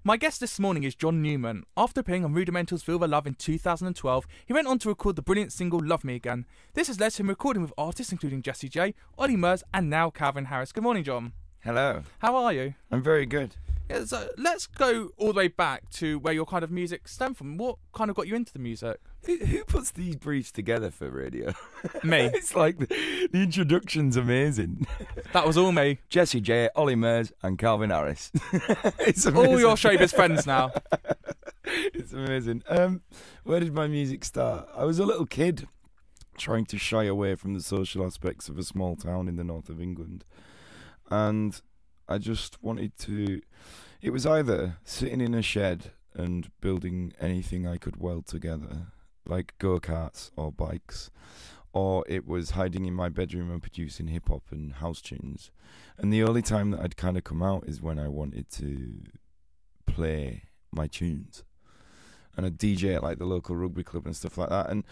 My guest this morning is John Newman. After appearing on Rudimental's Feel the Love in 2012, he went on to record the brilliant single Love Me Again. This has led to him recording with artists including Jessie J, Ollie Murs and now Calvin Harris. Good morning, John. Hello. How are you? I'm very good. Yeah, so let's go all the way back to where your kind of music stemmed from. What kind of got you into the music? Who puts these briefs together for radio? Me. It's like the introduction's amazing. That was all me. Jessie J, Ollie Murs and Calvin Harris. It's All amazing. your showbiz friends now. It's amazing. Where did my music start? I was a little kid trying to shy away from the social aspects of a small town in the north of England. And I just wanted to... It was either sitting in a shed and building anything I could weld together, like go-karts or bikes, or it was hiding in my bedroom and producing hip-hop and house tunes. And the only time that I'd kind of come out is when I wanted to play my tunes. And a DJ at like the local rugby club and stuff like that. And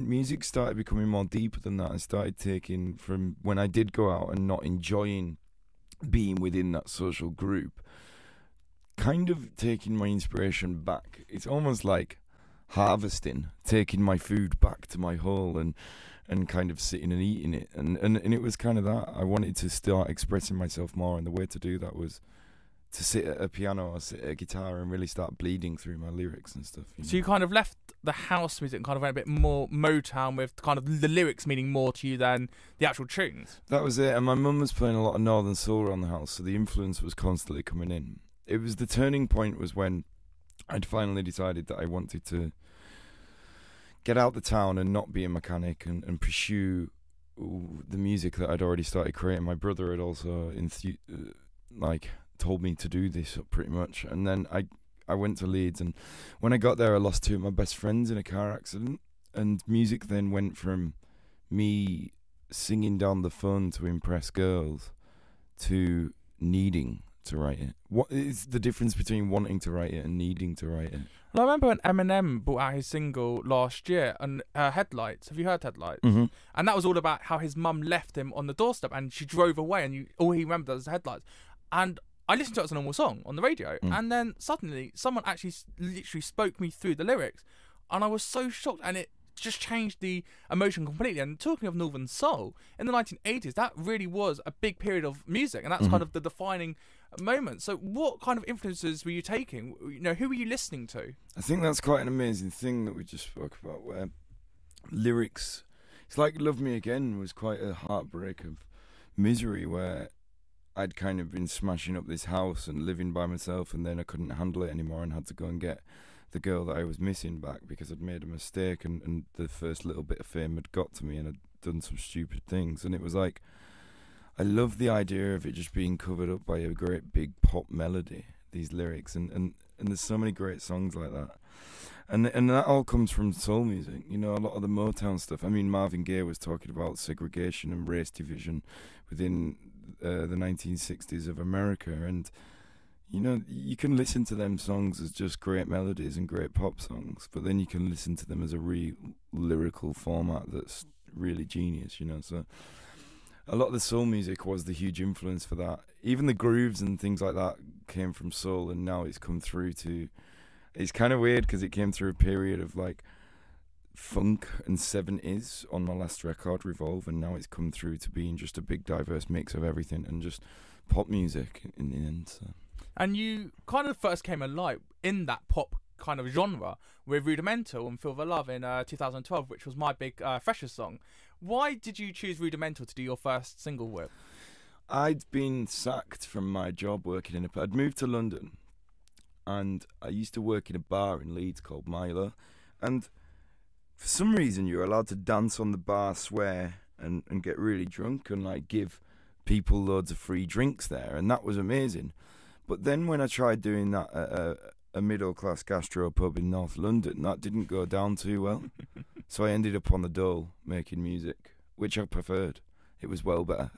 music started becoming more deeper than that. I started taking from when I did go out and not enjoying being within that social group, kind of taking my inspiration back. It's almost like harvesting, taking my food back to my hole and kind of sitting and eating it. And it was kind of that. I wanted to start expressing myself more, and the way to do that was to sit at a piano or sit at a guitar and really start bleeding through my lyrics and stuff. So you kind of left the house music and kind of went a bit more Motown, with kind of the lyrics meaning more to you than the actual tunes. That was it. And my mum was playing a lot of Northern Soul around the house, so the influence was constantly coming in. It was the turning point was when I'd finally decided that I wanted to get out the town and not be a mechanic and pursue the music that I'd already started creating. My brother had also told me to do this pretty much, and then I went to Leeds, and when I got there I lost two of my best friends in a car accident, and music then went from me singing down the phone to impress girls to needing to write it. What is the difference between wanting to write it and needing to write it? Well, I remember when Eminem brought out his single last year, and Headlights. Have you heard Headlights? Mm-hmm. And that was all about how his mum left him on the doorstep and she drove away, and all he remembered was the headlights. And I listened to it as a normal song on the radio, and then suddenly someone actually literally spoke me through the lyrics, and I was so shocked, and it just changed the emotion completely. And talking of Northern Soul, in the 1980s, that really was a big period of music, and that's kind of the defining moment. So what kind of influences were you taking? You know, who were you listening to? I think that's quite an amazing thing that we just spoke about, where lyrics, it's like Love Me Again was quite a heartbreak of misery, where I'd kind of been smashing up this house and living by myself, and then I couldn't handle it anymore and had to go and get the girl that I was missing back because I'd made a mistake, and the first little bit of fame had got to me and I'd done some stupid things. And it was like, I love the idea of it just being covered up by a great big pop melody, these lyrics, and there's so many great songs like that. And that all comes from soul music, you know, a lot of the Motown stuff. I mean, Marvin Gaye was talking about segregation and race division within the 1960s of America, and you know, you can listen to them songs as just great melodies and great pop songs, but then you can listen to them as a real lyrical format that's really genius, you know. So a lot of the soul music was the huge influence for that. Even the grooves and things like that came from soul, and now it's come through to... It's kind of weird because it came through a period of like funk and 70s on my last record, Revolve, and now it's come through to being just a big diverse mix of everything and just pop music in the end. So. And you kind of first came alive in that pop kind of genre with Rudimental and Feel the Love in 2012, which was my big Freshers song. Why did you choose Rudimental to do your first single with? I'd been sacked from my job working in I'd moved to London, and I used to work in a bar in Leeds called Milo, and for some reason you're allowed to dance on the bar, swear, and get really drunk and like give people loads of free drinks there, and that was amazing. But then when I tried doing that at a middle-class gastro pub in North London, that didn't go down too well. So I ended up on the dole making music, which I preferred. It was well better.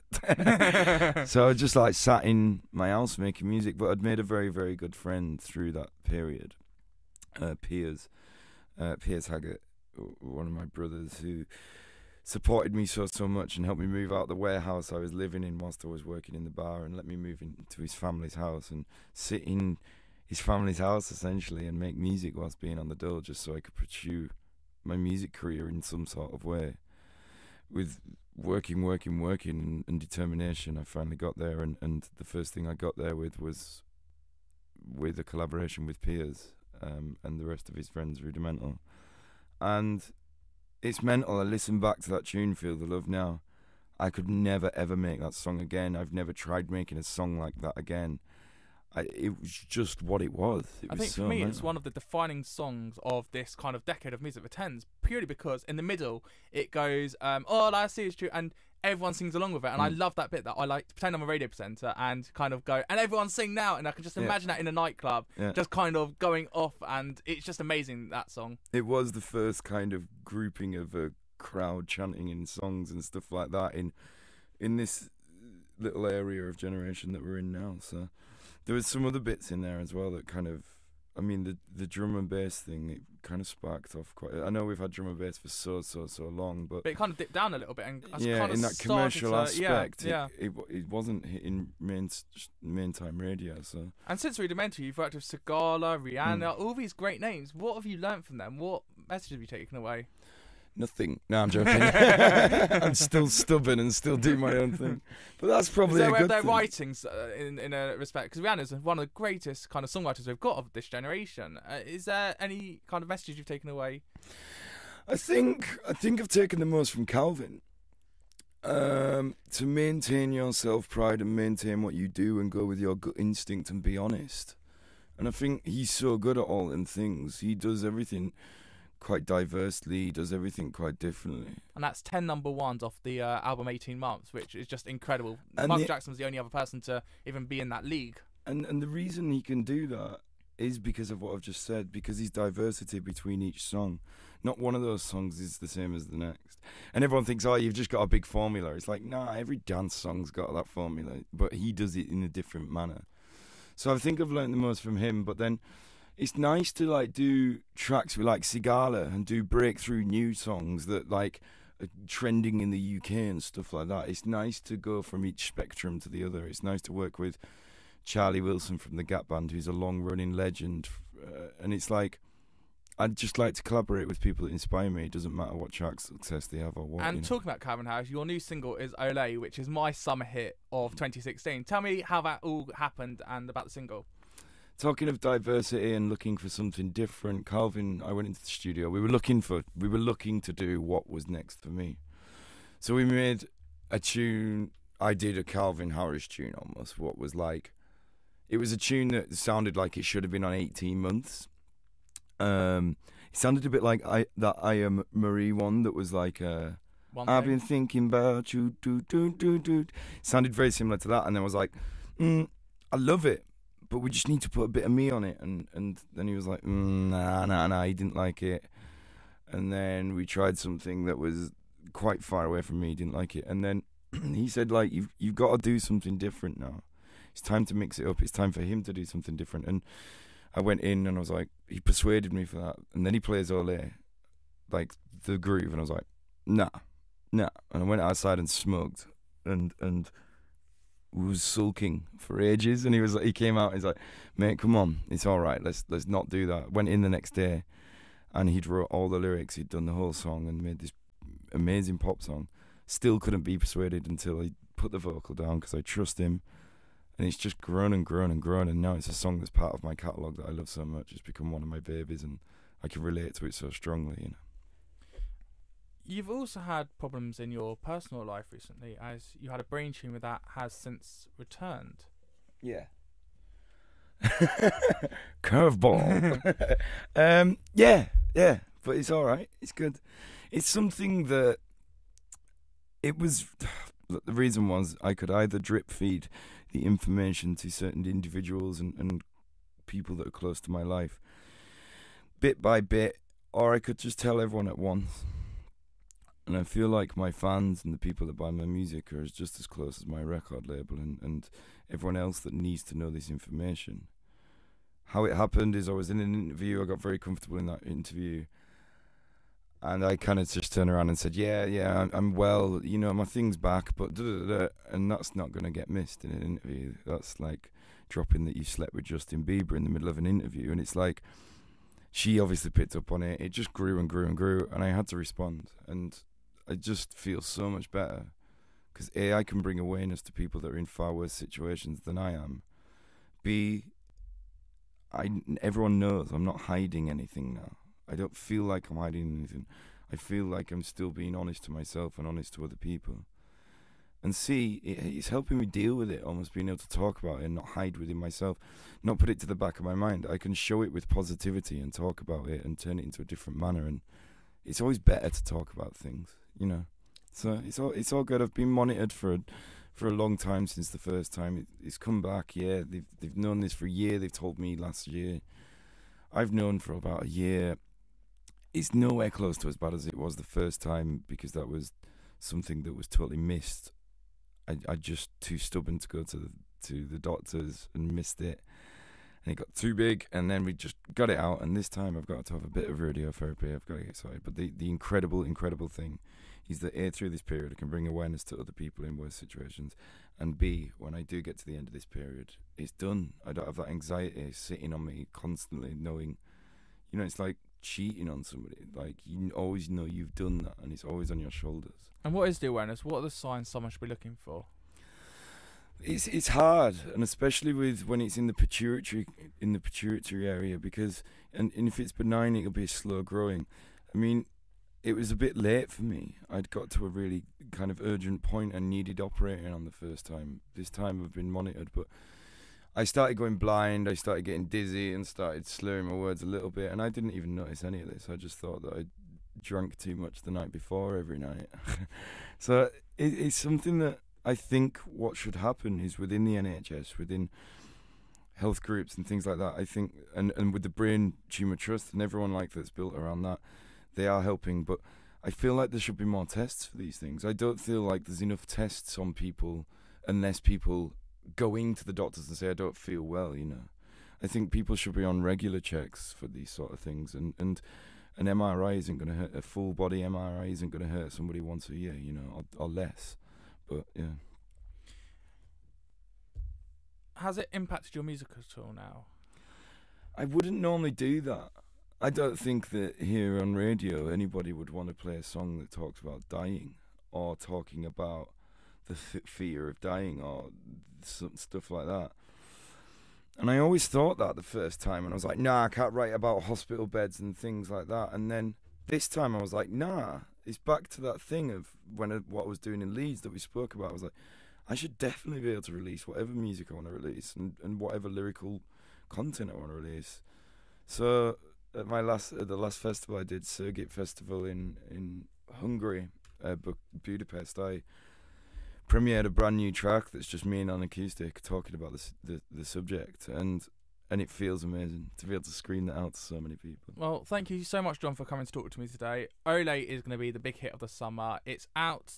So I just like sat in my house making music, but I'd made a very, very good friend through that period. Piers Haggett, one of my brothers, who supported me so much and helped me move out the warehouse I was living in whilst I was working in the bar, and let me move into his family's house and sit in his family's house essentially and make music whilst being on the dole, just so I could pursue my music career in some sort of way. With working and determination, I finally got there, and the first thing I got there with was with a collaboration with Piers and the rest of his friends, Rudimental. And it's mental. I listen back to that tune, Feel the Love Now. I could never ever make that song again. I've never tried making a song like that again. It was just what it was. I think for me, it's one of the defining songs of this kind of decade of music for tens, purely because in the middll it goes, all I see is true, and everyone sings along with it. And I love that bit that I like to pretend I'm a radio presenter and kind of go, and everyone sing now. And I can just imagine that in a nightclub, just kind of going off. And it's just amazing, that song. It was the first kind of grouping of a crowd chanting in songs and stuff like that in this little area of generation that we're in now. So there was some other bits in there as well that kind of, I mean, the drum and bass thing, it kind of sparked off quite. I know we've had drum and bass for so long, but it kind of dipped down a little bit and yeah, kind of in that commercial aspect, yeah. It wasn't hitting main time radio. So, and since Rudimentary, you've worked with Sigala, Rihanna, all these great names. What have you learned from them? What message have you taken away? Nothing. No, I'm joking. I'm still stubborn and still do my own thing. But that's probably a good their thing. writings in a respect, because Rihanna's one of the greatest kind of songwriters we've got of this generation. Is there any kind of messages you've taken away? I think I've taken the most from Calvin. To maintain your self-pride and maintain what you do and go with your gut instinct and be honest. And I think he's so good at all them things. He does everything quite diversely, he does everything quite differently. And that's 10 number ones off the album 18 Months, which is just incredible. And Michael Jackson's the only other person to even be in that league. And the reason he can do that is because of what I've just said, because his diversity between each song. Not one of those songs is the same as the next. And everyone thinks, oh, you've just got a big formula. It's like, nah, every dance song's got that formula, but he does it in a different manner. So I think I've learned the most from him, but then it's nice to like do tracks with like Sigala and do breakthrough new songs that like are trending in the UK and stuff like that. It's nice to go from each spectrum to the other. It's nice to work with Charlie Wilson from the Gap Band, who's a long-running legend, and it's like I'd just like to collaborate with people that inspire me. It doesn't matter what track success they have or what. And talking about Calvin Harris, your new single is Olé, which is my summer hit of 2016. Tell me how that all happened and about the single. Talking of diversity and looking for something different, Calvin, I went into the studio. We were looking to do what was next for me. So we made a tune. I did a Calvin Harris tune almost. What was like, it was a tune that sounded like it should have been on 18 Months. It sounded a bit like I Am Marie one that was like I've been thinking about you. It sounded very similar to that, and then I was like, I love it, but we just need to put a bit of me on it. And then he was like, nah, he didn't like it. And then we tried something that was quite far away from me, he didn't like it. And then he said, like, you've got to do something different now. It's time to mix it up. It's time for him to do something different. And I went in and I was like, he persuaded me for that. And then he plays Olé, like the groove, and I was like, nah. And I went outside and smoked and was sulking for ages. And he came out, he's like, mate, come on, it's all right, let's not do that. Went in the next day and he'd wrote all the lyrics, he'd done the whole song and made this amazing pop song. Still couldn't be persuaded until he put the vocal down, because I trust him. And it's just grown and grown and grown, and now it's a song that's part of my catalogue that I love so much. It's become one of my babies, and I can relate to it so strongly, you know. You've also had problems in your personal life recently, as you had a brain tumour that has since returned. Yeah. Curveball. Yeah, but it's all right. It's good. It's something that it was. The reason was I could either drip feed the information to certain individuals and people that are close to my life, bit by bit, or I could just tell everyone at once. And I feel like my fans and the people that buy my music are just as close as my record label and everyone else that needs to know this information. How it happened is I was in an interview, I got very comfortable in that interview, And I kind of just turned around and said, yeah, I'm well, you know, my thing's back, but da-da-da-da. And that's not going to get missed in an interview. That's like dropping that you slept with Justin Bieber in the middle of an interview. And it's like, she obviously picked up on it. It just grew and grew and grew, and I had to respond. And I just feel so much better. Because A, I can bring awareness to people that are in far worse situations than I am. B, everyone knows I'm not hiding anything now. I don't feel like I'm hiding anything. I feel like I'm still being honest to myself and honest to other people. And C, it's helping me deal with it, almost being able to talk about it and not hide within myself, not put it to the back of my mind. I can show it with positivity and talk about it and turn it into a different manner. And it's always better to talk about things, you know. So it's all good. I've been monitored for a long time since the first time. It's come back. Yeah, they've known this for a year. They've told me last year. I've known for about a year. It's nowhere close to as bad as it was the first time, because that was something that was totally missed. I just too stubborn to go to the doctors and missed it, and it got too big, and then we just got it out. And this time I've got to have a bit of radiotherapy. I've got to get started. But the incredible thing is that A, through this period, I can bring awareness to other people in worse situations, and B, when I do get to the end of this period, it's done. I don't have that anxiety sitting on me constantly, knowing, you know, it's like cheating on somebody. Like, you always know you've done that, and it's always on your shoulders. And what is the awareness? What are the signs someone should be looking for? It's hard, and especially when it's in the pituitary area, because and if it's benign, it'll be slow growing. I mean, it was a bit late for me. I'd got to a really kind of urgent point and needed operating on the first time. This time I've been monitored, but I started going blind, I started getting dizzy and started slurring my words a little bit, and I didn't even notice any of this. I just thought that I drank too much the night before every night. So it's something that I think what should happen is within the NHS, within health groups and things like that, I think, and with the Brain Tumor Trust and everyone like that's built around that, they are helping, but I feel like there should be more tests for these things. I don't feel like there's enough tests on people unless people going to the doctors and say, I don't feel well, you know. I think people should be on regular checks for these sort of things, and an MRI isn't going to hurt. A full body MRI isn't going to hurt somebody once a year, you know, or less. But yeah. Has it impacted your music at all now? I wouldn't normally do that. I don't think that here on radio anybody would want to play a song that talks about dying, or talking about the fear of dying, or stuff like that. And I always thought that the first time, and I was like, nah, I can't write about hospital beds and things like that. And then this time I was like, nah, it's back to that thing of what I was doing in Leeds that we spoke about. I was like, I should definitely be able to release whatever music I want to release, and whatever lyrical content I want to release. So at the last festival I did, Sergit Festival in Hungary, Budapest, I premiered a brand new track that's just me and on acoustic talking about the subject, and it feels amazing to be able to scream that out to so many people. Well, thank you so much, John, for coming to talk to me today. Ole is going to be the big hit of the summer. It's out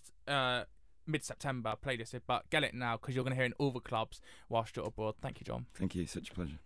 mid-September, playlisted, but get it now because you're going to hear it in all the clubs whilst you're abroad. Thank you, John. Thank you, such a pleasure.